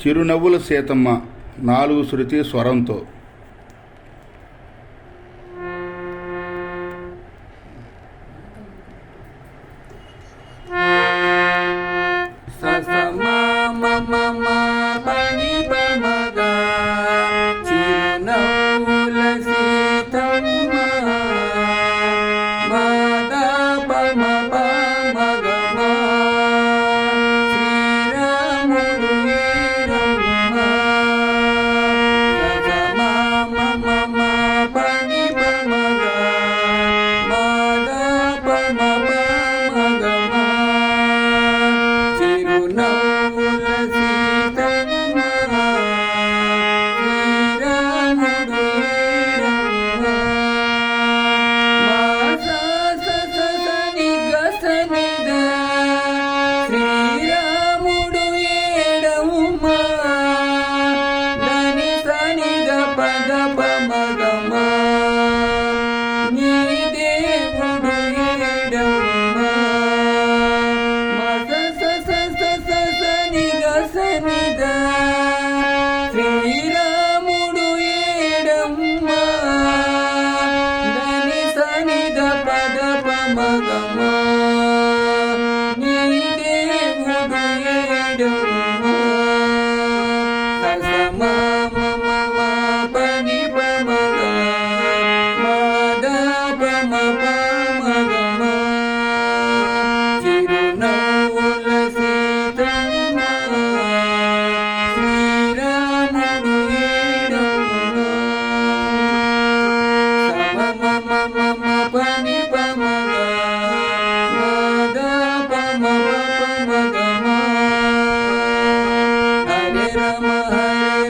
చిరునవ్వుల సీతమ్మ 4 శృతి స్వరంతో. శ్రీరాముడు ఏడమ్మా దని సనిద పద పమగమా నీ దేవుడు ఏడమ్మా ససమా మమ పని పమగా మద పమ పమగమా చిరునవ్వుల సీతమ్మ పని పమగా మద పమ పమగమా హరే రామ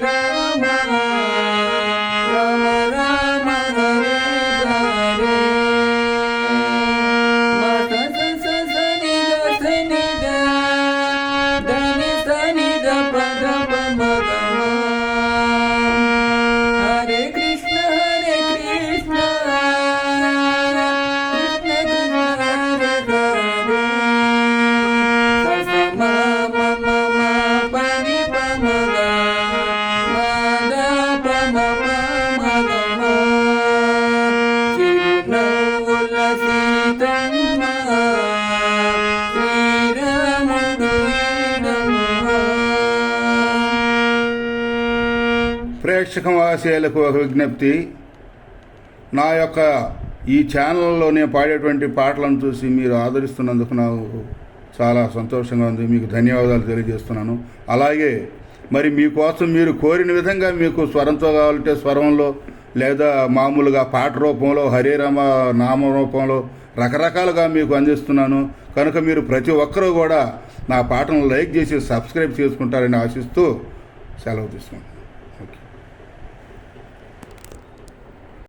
రామ రామ హరే హరే మత సని సనిద దని సనిద పద పమగమా హరే కృష్ణ ప్రేక్షక వాసీలకు ఒక విజ్ఞప్తి. నా యొక్క ఈ ఛానల్లో నేను పాడేటువంటి పాటలను చూసి మీరు ఆదరిస్తున్నందుకు నాకు చాలా సంతోషంగా ఉంది. మీకు ధన్యవాదాలు తెలియజేస్తున్నాను. అలాగే మరి మీకోసం మీరు కోరిన విధంగా మీకు స్వరంతో కావాలంటే స్వరంలో, లేదా మామూలుగా పాట రూపంలో, హరే రామ నామ రూపంలో రకరకాలుగా మీకు అందిస్తున్నాను. కనుక మీరు ప్రతి ఒక్కరూ కూడా నా పాటను లైక్ చేసి సబ్స్క్రైబ్ చేసుకుంటారని ఆశిస్తూ సెలవు తీసుకుంటాను.